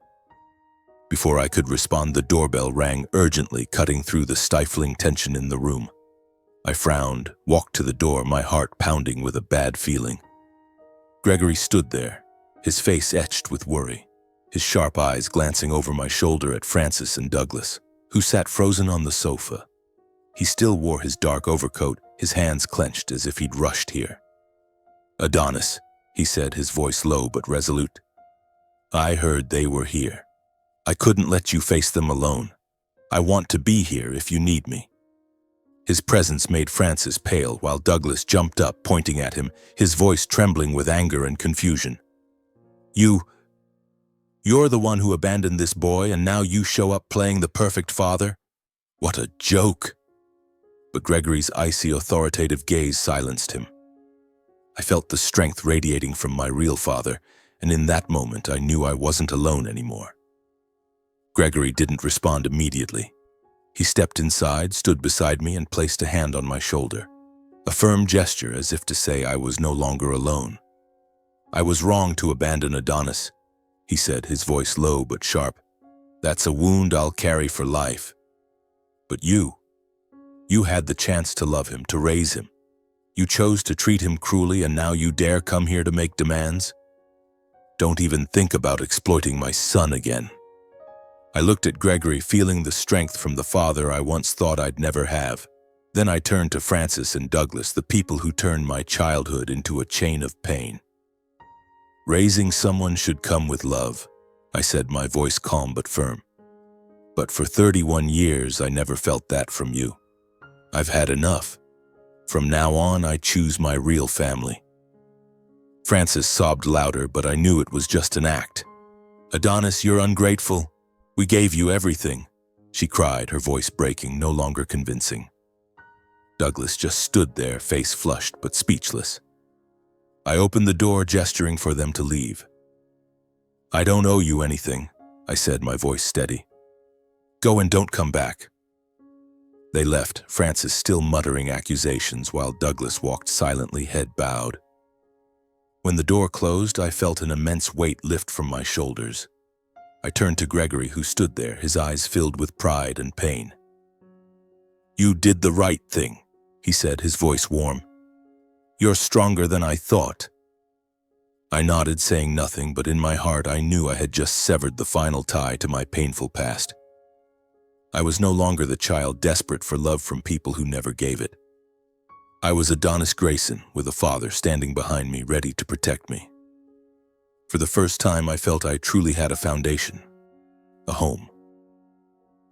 Speaker 1: Before I could respond, the doorbell rang urgently, cutting through the stifling tension in the room. I frowned, walked to the door, my heart pounding with a bad feeling. Gregory stood there, his face etched with worry, his sharp eyes glancing over my shoulder at Francis and Douglas, who sat frozen on the sofa. He still wore his dark overcoat, his hands clenched as if he'd rushed here. "Adonis," he said, his voice low but resolute. "I heard they were here. I couldn't let you face them alone. I want to be here if you need me." His presence made Francis pale, while Douglas jumped up, pointing at him, his voice trembling with anger and confusion. You're the one who abandoned this boy, and now you show up playing the perfect father? What a joke!" But Gregory's icy, authoritative gaze silenced him. I felt the strength radiating from my real father, and in that moment I knew I wasn't alone anymore. Gregory didn't respond immediately. He stepped inside, stood beside me, and placed a hand on my shoulder. A firm gesture, as if to say I was no longer alone. "I was wrong to abandon Adonis," he said, his voice low but sharp. "That's a wound I'll carry for life. But you had the chance to love him, to raise him. You chose to treat him cruelly, and now you dare come here to make demands? Don't even think about exploiting my son again." I looked at Gregory, feeling the strength from the father I once thought I'd never have. Then I turned to Francis and Douglas, the people who turned my childhood into a chain of pain. "Raising someone should come with love," I said, my voice calm but firm. "But for 31 years, I never felt that from you. I've had enough. From now on, I choose my real family." Francis sobbed louder, but I knew it was just an act. "Adonis, you're ungrateful. We gave you everything," she cried, her voice breaking, no longer convincing. Douglas just stood there, face flushed but speechless. I opened the door, gesturing for them to leave. "I don't owe you anything," I said, my voice steady. Go and don't come back." They left, Francis still muttering accusations while Douglas walked silently, head bowed. When the door closed, I felt an immense weight lift from my shoulders. I turned to Gregory, who stood there, his eyes filled with pride and pain. "You did the right thing," he said, his voice warm. "You're stronger than I thought." I nodded, saying nothing, but in my heart I knew I had just severed the final tie to my painful past. I was no longer the child desperate for love from people who never gave it. I was Adonis Grayson, with a father standing behind me, ready to protect me. For the first time, I felt I truly had a foundation, a home.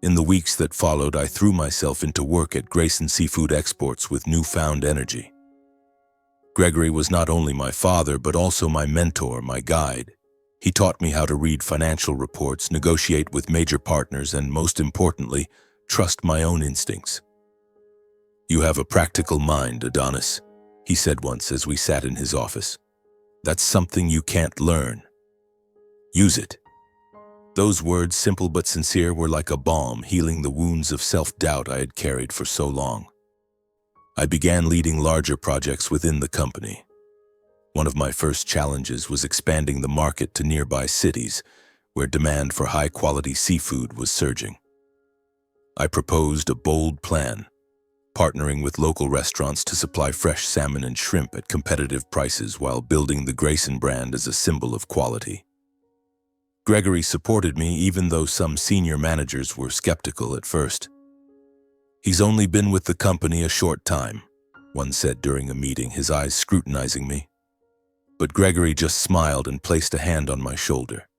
Speaker 1: In the weeks that followed, I threw myself into work at Grayson Seafood Exports with newfound energy. Gregory was not only my father, but also my mentor, my guide. He taught me how to read financial reports, negotiate with major partners, and most importantly, trust my own instincts. "You have a practical mind, Adonis," he said once as we sat in his office. "That's something you can't learn. Use it." Those words, simple but sincere, were like a balm, healing the wounds of self-doubt I had carried for so long. I began leading larger projects within the company. One of my first challenges was expanding the market to nearby cities, where demand for high-quality seafood was surging. I proposed a bold plan, partnering with local restaurants to supply fresh salmon and shrimp at competitive prices while building the Grayson brand as a symbol of quality. Gregory supported me, even though some senior managers were skeptical at first. "He's only been with the company a short time," one said during a meeting, his eyes scrutinizing me. But Gregory just smiled and placed a hand on my shoulder.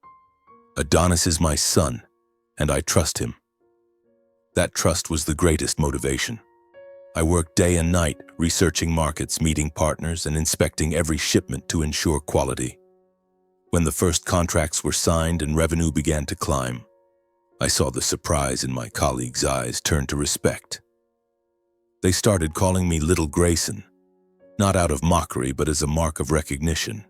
Speaker 1: "Adonis is my son, and I trust him." That trust was the greatest motivation. I worked day and night, researching markets, meeting partners, and inspecting every shipment to ensure quality. When the first contracts were signed and revenue began to climb, I saw the surprise in my colleagues' eyes turn to respect. They started calling me Little Grayson, not out of mockery, but as a mark of recognition.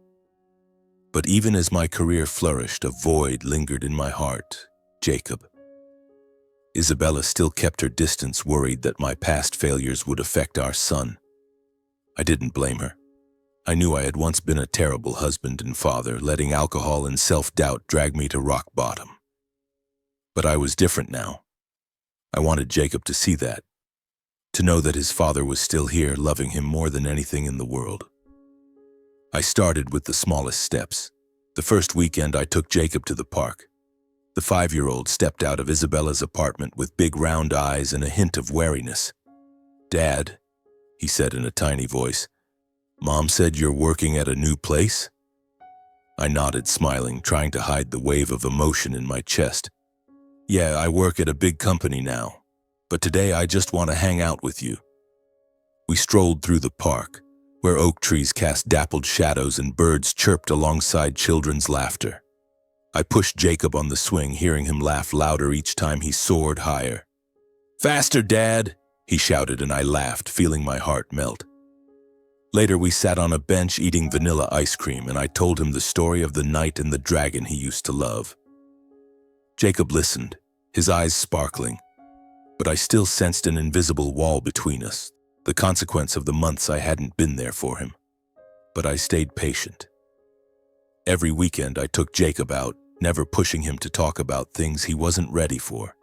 Speaker 1: But even as my career flourished, a void lingered in my heart. Jacob. Isabella still kept her distance, worried that my past failures would affect our son. I didn't blame her. I knew I had once been a terrible husband and father, letting alcohol and self-doubt drag me to rock bottom. But I was different now. I wanted Jacob to see that, to know that his father was still here, loving him more than anything in the world. I started with the smallest steps. The first weekend, I took Jacob to the park. The 5-year-old stepped out of Isabella's apartment with big round eyes and a hint of wariness. "Dad," he said in a tiny voice, "Mom said you're working at a new place?" I nodded, smiling, trying to hide the wave of emotion in my chest. "Yeah, I work at a big company now. But today I just want to hang out with you." We strolled through the park, where oak trees cast dappled shadows and birds chirped alongside children's laughter. I pushed Jacob on the swing, hearing him laugh louder each time he soared higher. "Faster, Dad!" he shouted, and I laughed, feeling my heart melt. Later, we sat on a bench eating vanilla ice cream, and I told him the story of the knight and the dragon he used to love. Jacob listened, his eyes sparkling. But I still sensed an invisible wall between us, the consequence of the months I hadn't been there for him. But I stayed patient. Every weekend I took Jacob out, never pushing him to talk about things he wasn't ready for.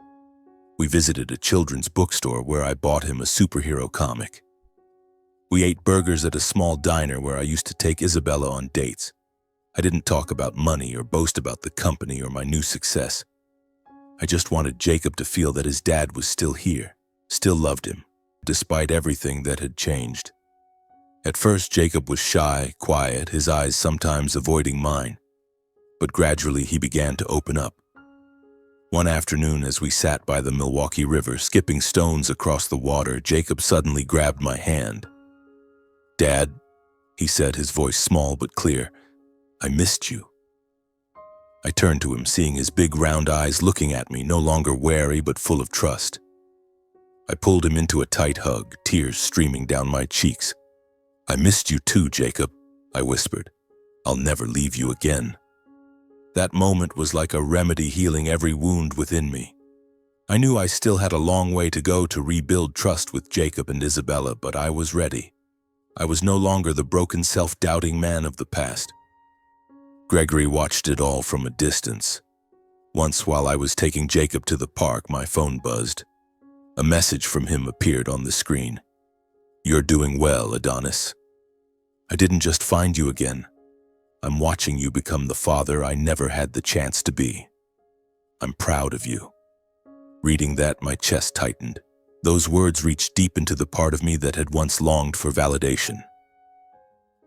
Speaker 1: We visited a children's bookstore where I bought him a superhero comic. We ate burgers at a small diner where I used to take Isabella on dates. I didn't talk about money or boast about the company or my new success. I just wanted Jacob to feel that his dad was still here, still loved him, despite everything that had changed. At first, Jacob was shy, quiet, his eyes sometimes avoiding mine. But gradually he began to open up. One afternoon, as we sat by the Milwaukee River, skipping stones across the water, Jacob suddenly grabbed my hand. "Dad," he said, his voice small but clear, "I missed you." I turned to him, seeing his big round eyes looking at me, no longer wary but full of trust. I pulled him into a tight hug, tears streaming down my cheeks. "I missed you too, Jacob," I whispered. "I'll never leave you again." That moment was like a remedy healing every wound within me. I knew I still had a long way to go to rebuild trust with Jacob and Isabella, but I was ready. I was no longer the broken, self-doubting man of the past. Gregory watched it all from a distance. Once, while I was taking Jacob to the park, my phone buzzed. A message from him appeared on the screen. "You're doing well, Adonis. I didn't just find you again. I'm watching you become the father I never had the chance to be. I'm proud of you." Reading that, my chest tightened. Those words reached deep into the part of me that had once longed for validation.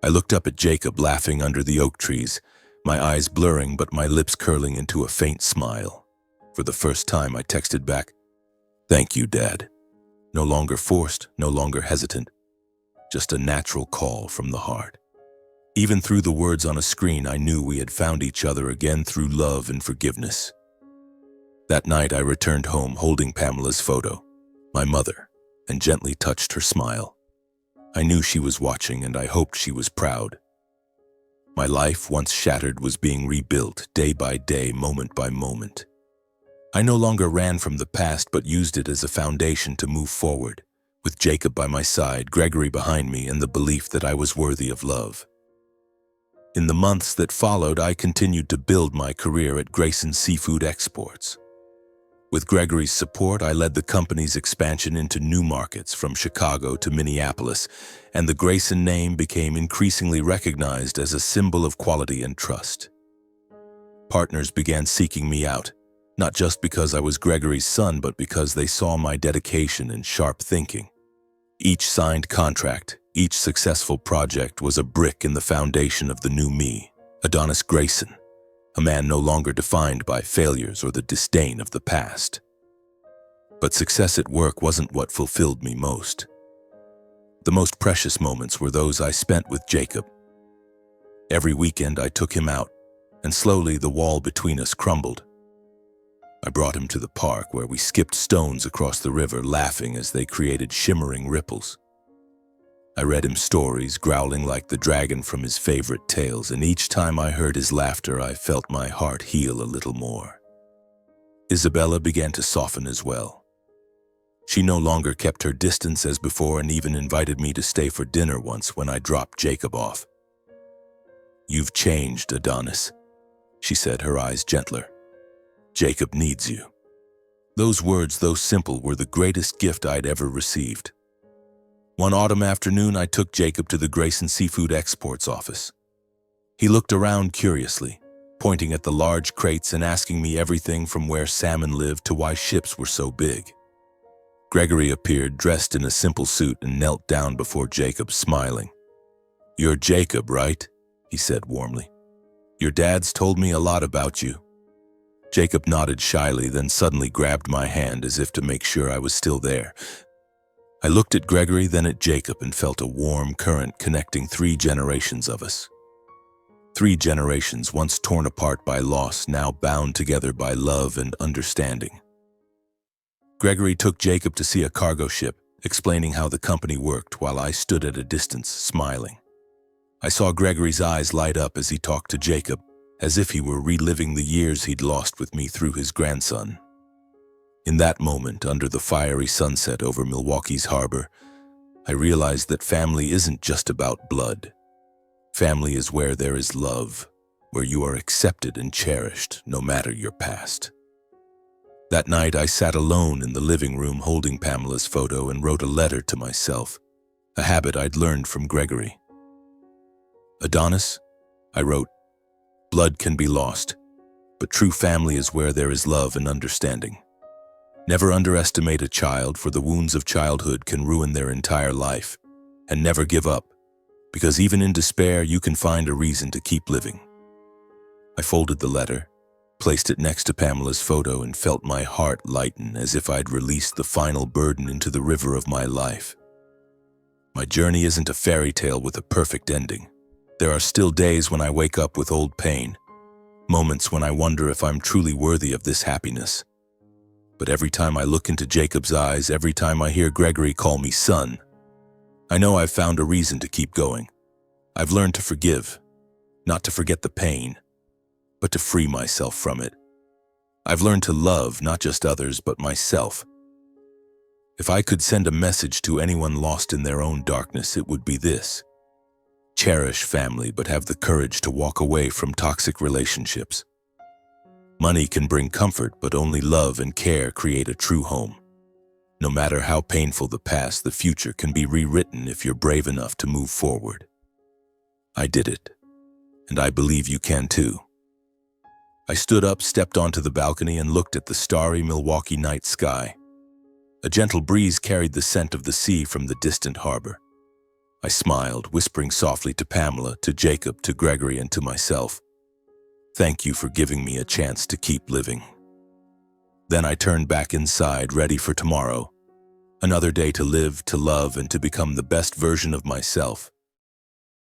Speaker 1: I looked up at Jacob laughing under the oak trees, my eyes blurring but my lips curling into a faint smile. For the first time, I texted back, "Thank you, Dad." No longer forced, no longer hesitant, just a natural call from the heart. Even through the words on a screen, I knew we had found each other again through love and forgiveness. That night, I returned home holding Pamela's photo, my mother, and gently touched her smile. I knew she was watching, and I hoped she was proud. My life, once shattered, was being rebuilt day by day, moment by moment. I no longer ran from the past, but used it as a foundation to move forward, with Jacob by my side, Gregory behind me, and the belief that I was worthy of love. In the months that followed, I continued to build my career at Grayson Seafood Exports. With Gregory's support, I led the company's expansion into new markets from Chicago to Minneapolis, and the Grayson name became increasingly recognized as a symbol of quality and trust. Partners began seeking me out, not just because I was Gregory's son, but because they saw my dedication and sharp thinking. Each signed contract, each successful project was a brick in the foundation of the new me, Adonis Grayson, a man no longer defined by failures or the disdain of the past. But success at work wasn't what fulfilled me most. The most precious moments were those I spent with Jacob. Every weekend I took him out, and slowly the wall between us crumbled. I brought him to the park where we skipped stones across the river, laughing as they created shimmering ripples. I read him stories, growling like the dragon from his favorite tales, and each time I heard his laughter, I felt my heart heal a little more. Isabella began to soften as well. She no longer kept her distance as before and even invited me to stay for dinner once when I dropped Jacob off. "You've changed, Adonis," she said, her eyes gentler. "Jacob needs you." Those words, though simple, were the greatest gift I'd ever received. One autumn afternoon, I took Jacob to the Grayson Seafood Exports office. He looked around curiously, pointing at the large crates and asking me everything from where salmon lived to why ships were so big. Gregory appeared, dressed in a simple suit, and knelt down before Jacob, smiling. "You're Jacob, right?" he said warmly. "Your dad's told me a lot about you." Jacob nodded shyly, then suddenly grabbed my hand as if to make sure I was still there. I looked at Gregory, then at Jacob, and felt a warm current connecting 3 generations of us. 3 generations once torn apart by loss, now bound together by love and understanding. Gregory took Jacob to see a cargo ship, explaining how the company worked while I stood at a distance, smiling. I saw Gregory's eyes light up as he talked to Jacob, as if he were reliving the years he'd lost with me through his grandson. In that moment, under the fiery sunset over Milwaukee's harbor, I realized that family isn't just about blood. Family is where there is love, where you are accepted and cherished, no matter your past. That night, I sat alone in the living room holding Pamela's photo and wrote a letter to myself, a habit I'd learned from Gregory. "Adonis," I wrote, "blood can be lost, but true family is where there is love and understanding. Never underestimate a child, for the wounds of childhood can ruin their entire life. And never give up, because even in despair, you can find a reason to keep living." I folded the letter, placed it next to Pamela's photo, and felt my heart lighten as if I'd released the final burden into the river of my life. My journey isn't a fairy tale with a perfect ending. There are still days when I wake up with old pain, moments when I wonder if I'm truly worthy of this happiness. But every time I look into Jacob's eyes, every time I hear Gregory call me son, I know I've found a reason to keep going. I've learned to forgive, not to forget the pain, but to free myself from it. I've learned to love not just others, but myself. If I could send a message to anyone lost in their own darkness, it would be this. Cherish family, but have the courage to walk away from toxic relationships. Money can bring comfort, but only love and care create a true home. No matter how painful the past, the future can be rewritten if you're brave enough to move forward. I did it, and I believe you can too. I stood up, stepped onto the balcony, and looked at the starry Milwaukee night sky. A gentle breeze carried the scent of the sea from the distant harbor. I smiled, whispering softly to Pamela, to Jacob, to Gregory, and to myself. Thank you for giving me a chance to keep living. Then I turned back inside, ready for tomorrow. Another day to live, to love, and to become the best version of myself.